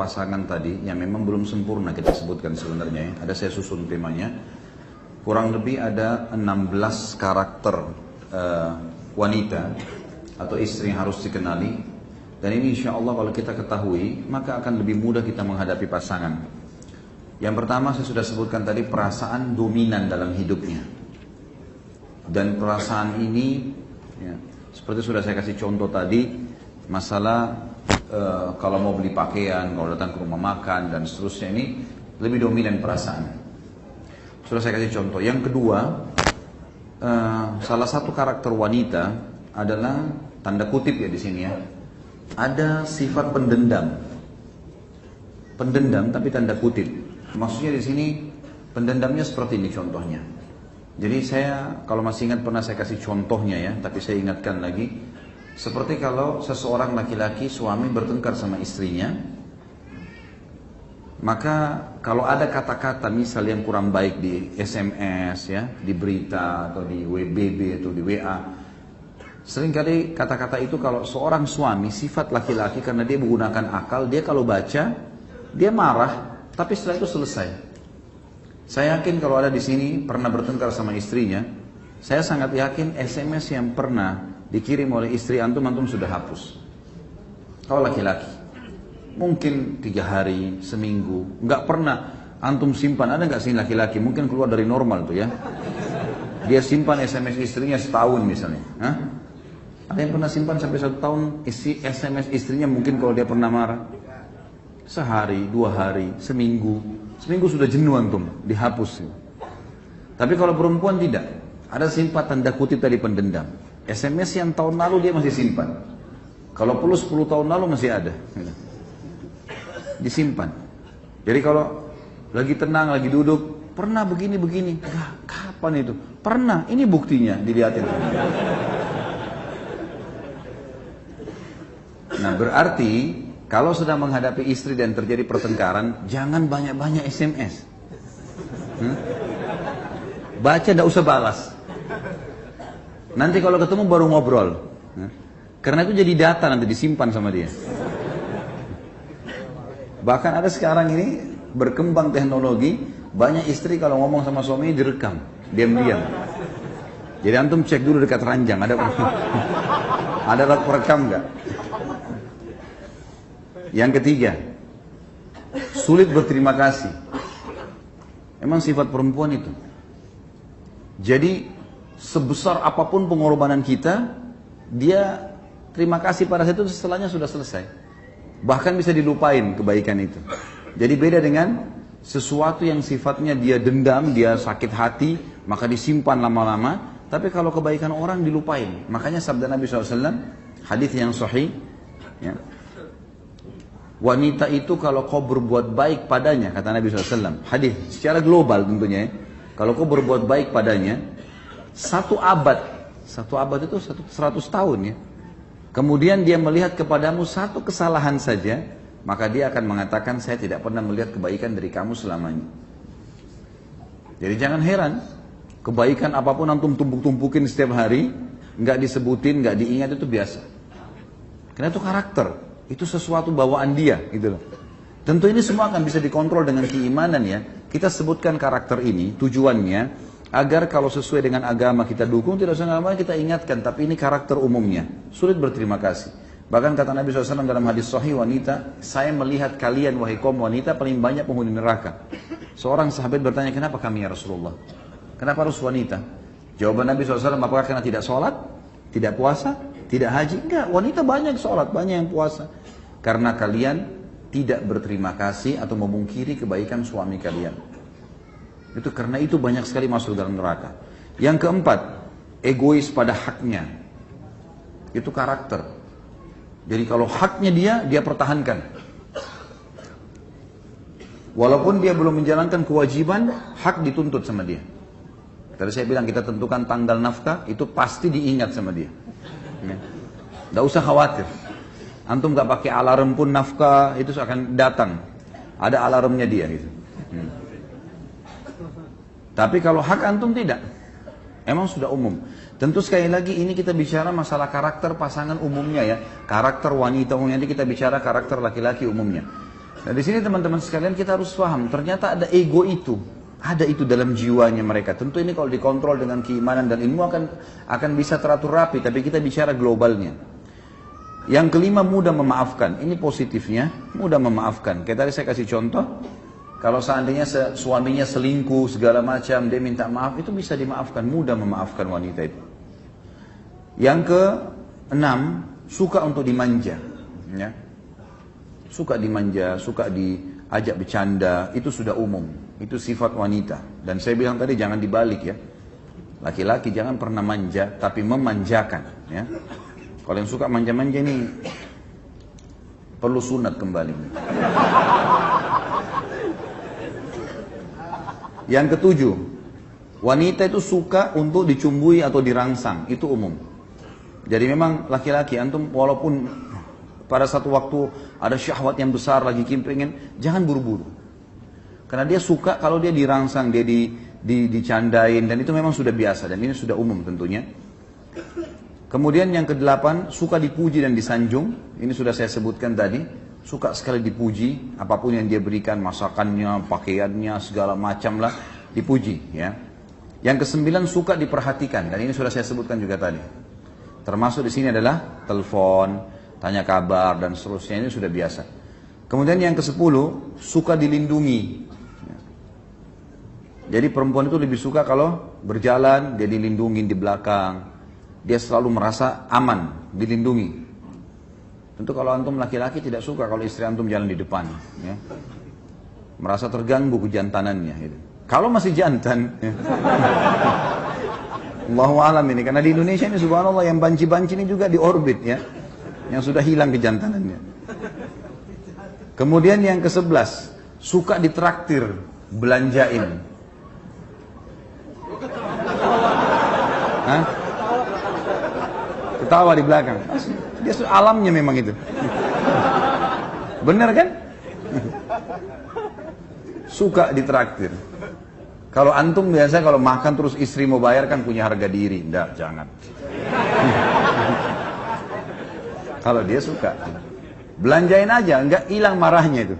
pasangan tadi yang memang belum sempurna kita sebutkan sebenarnya ya. Ada saya susun temanya. Kurang lebih ada 16 karakter wanita atau istri yang harus dikenali. Dan ini insya Allah kalau kita ketahui maka akan lebih mudah kita menghadapi pasangan. Yang pertama saya sudah sebutkan tadi, perasaan dominan dalam hidupnya. Dan perasaan ini ya, seperti sudah saya kasih contoh tadi, masalah kalau mau beli pakaian, kalau datang ke rumah makan dan seterusnya, ini lebih dominan perasaan. Sudah saya kasih contoh. Yang kedua, salah satu karakter wanita adalah tanda kutip ya di sini ya, ada sifat pendendam. Pendendam tapi tanda kutip. Maksudnya di sini pendendamnya seperti ini contohnya. Jadi saya kalau masih ingat pernah saya kasih contohnya ya, tapi saya ingatkan lagi. Seperti kalau seseorang laki-laki suami bertengkar sama istrinya, maka kalau ada kata-kata misal yang kurang baik di SMS ya, di berita atau di WBB atau di WA, seringkali kata-kata itu kalau seorang suami sifat laki-laki karena dia menggunakan akal, dia kalau baca dia marah, tapi setelah itu selesai. Saya yakin kalau ada di sini pernah bertengkar sama istrinya, saya sangat yakin SMS yang pernah dikirim oleh istri antum sudah hapus. Kalau laki-laki, mungkin 3 hari, seminggu, nggak pernah antum simpan. Ada nggak sih laki-laki? Mungkin keluar dari normal tuh ya. Dia simpan SMS istrinya setahun misalnya. Hah? Ada yang pernah simpan sampai 1 tahun isi SMS istrinya mungkin kalau dia pernah marah. Sehari, 2 hari, seminggu. Seminggu sudah jenuh antum, dihapus. Tapi kalau perempuan tidak. Ada simpan tanda kutip tadi pendendam. SMS yang tahun lalu dia masih simpan. Kalau perlu 10 tahun lalu masih ada. Disimpan. Jadi kalau lagi tenang, lagi duduk, pernah begini-begini. Kapan itu? Pernah, ini buktinya, dilihatin. Nah berarti kalau sedang menghadapi istri dan terjadi pertengkaran, jangan banyak-banyak SMS. Baca, tidak usah balas. Nanti kalau ketemu baru ngobrol. Karena itu jadi data nanti disimpan sama dia. Bahkan ada sekarang ini berkembang teknologi, banyak istri kalau ngomong sama suaminya direkam, diam-diam. Jadi antum cek dulu dekat ranjang, ada perekam nggak? Yang ketiga, sulit berterima kasih. Emang sifat perempuan itu. Jadi sebesar apapun pengorbanan kita, dia terima kasih pada saat itu, setelahnya sudah selesai. Bahkan bisa dilupain kebaikan itu. Jadi beda dengan sesuatu yang sifatnya dia dendam, dia sakit hati, maka disimpan lama-lama. Tapi kalau kebaikan orang dilupain. Makanya sabda Nabi SAW, hadis yang sahih, ya, wanita itu kalau kau berbuat baik padanya, kata Nabi SAW, hadis secara global tentunya ya, kalau kau berbuat baik padanya 1 abad itu 100 tahun ya, kemudian dia melihat kepadamu 1 kesalahan saja, maka dia akan mengatakan saya tidak pernah melihat kebaikan dari kamu selamanya. Jadi jangan heran, kebaikan apapun antum tumpuk-tumpukin setiap hari, nggak disebutin, nggak diingat, itu biasa. Karena itu karakter, itu sesuatu bawaan dia, gitu loh. Tentu ini semua akan bisa dikontrol dengan keimanan ya. Kita sebutkan karakter ini, tujuannya agar kalau sesuai dengan agama kita dukung, tidak sesuai dengan agama kita ingatkan. Tapi ini karakter umumnya, sulit berterima kasih. Bahkan kata Nabi SAW dalam hadis sahih, wanita, saya melihat kalian wahai kaum wanita paling banyak penghuni neraka. Seorang sahabat bertanya, kenapa kami ya Rasulullah? Kenapa harus wanita? Jawaban Nabi SAW, apakah karena tidak sholat, tidak puasa, tidak haji? Enggak, wanita banyak sholat, banyak yang puasa. Karena kalian tidak berterima kasih atau memungkiri kebaikan suami kalian. Itu karena itu banyak sekali masuk dalam neraka. Yang keempat, egois pada haknya. Itu karakter. Jadi kalau haknya dia pertahankan. Walaupun dia belum menjalankan kewajiban, hak dituntut sama dia. Tadi saya bilang kita tentukan tanggal nafkah, itu pasti diingat sama dia. Tidak usah khawatir. Antum gak pakai alarm pun nafkah itu akan datang. Ada alarmnya dia gitu. Tapi kalau hak antum tidak. Emang sudah umum. Tentu sekali lagi ini kita bicara masalah karakter pasangan umumnya ya. Karakter wanita umumnya, nanti kita bicara karakter laki-laki umumnya. Nah di sini teman-teman sekalian kita harus paham, ternyata ada ego itu. Ada itu dalam jiwanya mereka. Tentu ini kalau dikontrol dengan keimanan dan ilmu akan bisa teratur rapi, tapi kita bicara globalnya. Yang kelima, mudah memaafkan. Ini positifnya, mudah memaafkan. Kayak tadi saya kasih contoh, kalau seandainya suaminya selingkuh segala macam, dia minta maaf, itu bisa dimaafkan, mudah memaafkan wanita itu. Yang keenam, suka untuk dimanja. Ya. Suka dimanja, suka diajak bercanda, itu sudah umum. Itu sifat wanita. Dan saya bilang tadi jangan dibalik ya. Laki-laki jangan pernah manja, tapi memanjakan. Ya. Kalau yang suka manja-manja ini perlu sunat kembali. Yang ketujuh, wanita itu suka untuk dicumbui atau dirangsang, itu umum. Jadi memang laki-laki antum walaupun pada satu waktu ada syahwat yang besar lagi pengen, jangan buru-buru. Karena dia suka kalau dia dirangsang, dia dicandain, dan itu memang sudah biasa, dan ini sudah umum tentunya. Kemudian yang kedelapan, suka dipuji dan disanjung. Ini sudah saya sebutkan tadi. Suka sekali dipuji, apapun yang dia berikan, masakannya, pakaiannya, segala macam lah, dipuji. Ya. Yang kesembilan, suka diperhatikan, dan ini sudah saya sebutkan juga tadi. Termasuk di sini adalah telepon, tanya kabar dan seterusnya, ini sudah biasa. Kemudian yang ke-10, suka dilindungi. Jadi perempuan itu lebih suka kalau berjalan, dia dilindungi di belakang. Dia selalu merasa aman, dilindungi. Tentu kalau antum laki-laki tidak suka kalau istri antum jalan di depan. Ya. Merasa terganggu kejantanannya. Gitu. Kalau masih jantan, ya. Allahu alam ini, karena di Indonesia ini subhanallah yang banci-banci ini juga di orbit ya. Yang sudah hilang kejantanannya. Kemudian yang ke-11, suka ditraktir, belanjain. Hah? Ketawa di belakang. Dia alamnya memang itu. Benar kan? Suka ditraktir. Kalau antum biasa kalau makan terus istri mau bayar kan punya harga diri. Enggak, jangan. Kalau dia suka, belanjain aja, enggak hilang marahnya itu.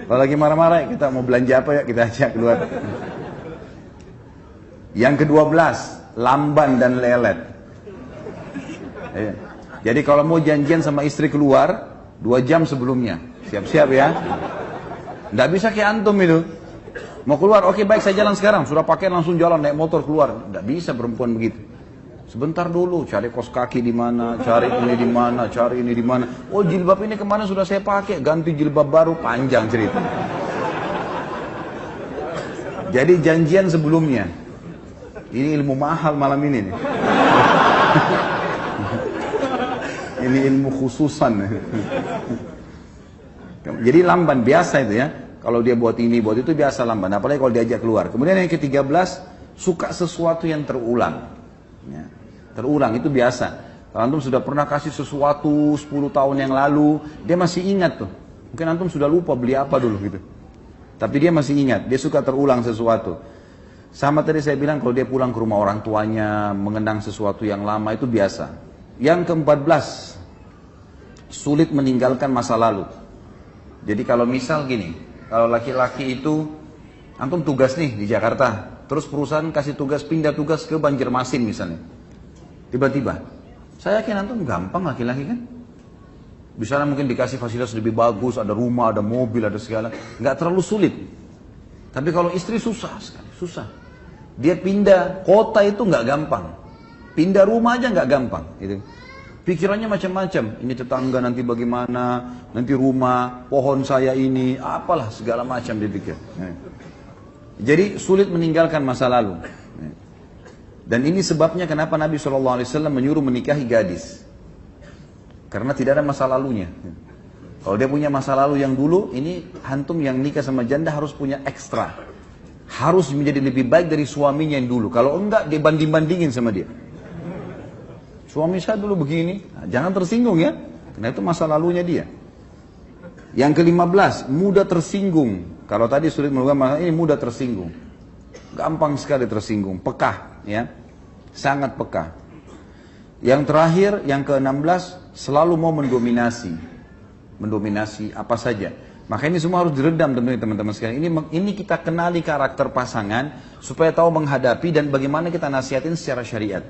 Kalau lagi marah-marah, kita mau belanja apa ya, kita ajak keluar. Yang ke-12, lamban dan lelet. Jadi kalau mau janjian sama istri keluar, 2 jam sebelumnya, siap-siap ya. Enggak bisa kayak antum itu. Mau keluar, oke baik saya jalan sekarang, sudah pakai langsung jalan, naik motor keluar. Enggak bisa perempuan begitu. Sebentar dulu, cari kos kaki di mana, cari ini di mana, cari ini di mana. Oh jilbab ini kemana sudah saya pakai, ganti jilbab baru, panjang cerita. Jadi janjian sebelumnya. Ini ilmu mahal malam ini nih. Ini ilmu khususan. Jadi lamban biasa itu ya. Kalau dia buat ini, buat itu biasa lamban. Apalagi kalau diajak keluar. Kemudian yang ke-13, suka sesuatu yang terulang. Ya. Terulang itu biasa. Kalau antum sudah pernah kasih sesuatu 10 tahun yang lalu, dia masih ingat tuh. Mungkin antum sudah lupa beli apa dulu gitu. Tapi dia masih ingat, dia suka terulang sesuatu. Sama tadi saya bilang kalau dia pulang ke rumah orang tuanya, mengenang sesuatu yang lama itu biasa. Yang ke-14, sulit meninggalkan masa lalu. Jadi kalau misal gini, kalau laki-laki itu, antum tugas nih di Jakarta, terus perusahaan kasih tugas, pindah tugas ke Banjarmasin misalnya. Tiba-tiba, saya yakin antum gampang laki-laki kan? Bisa mungkin dikasih fasilitas lebih bagus, ada rumah, ada mobil, ada segala. Nggak terlalu sulit. Tapi kalau istri susah sekali, susah. Dia pindah kota itu nggak gampang. Pindah rumah aja nggak gampang. Gitu. Pikirannya macam-macam. Ini tetangga nanti bagaimana, nanti rumah, pohon saya ini, apalah segala macam dipikir. Jadi sulit meninggalkan masa lalu. Dan ini sebabnya kenapa Nabi SAW menyuruh menikahi gadis. Karena tidak ada masa lalunya. Kalau dia punya masa lalu yang dulu, ini antum yang nikah sama janda harus punya ekstra. Harus menjadi lebih baik dari suaminya yang dulu. Kalau enggak, dia banding-bandingin sama dia. Suami saya dulu begini, nah, jangan tersinggung ya. Karena itu masa lalunya dia. Yang ke-15, mudah tersinggung. Kalau tadi sulit melakukan masalah ini, mudah tersinggung. Gampang sekali tersinggung, pekah ya. Sangat pekah. Yang terakhir, yang ke-16, selalu mau mendominasi. mendominasi, apa saja. Maka ini semua harus diredam tentunya teman-teman sekalian. Ini kita kenali karakter pasangan supaya tahu menghadapi dan bagaimana kita nasihatin secara syariat.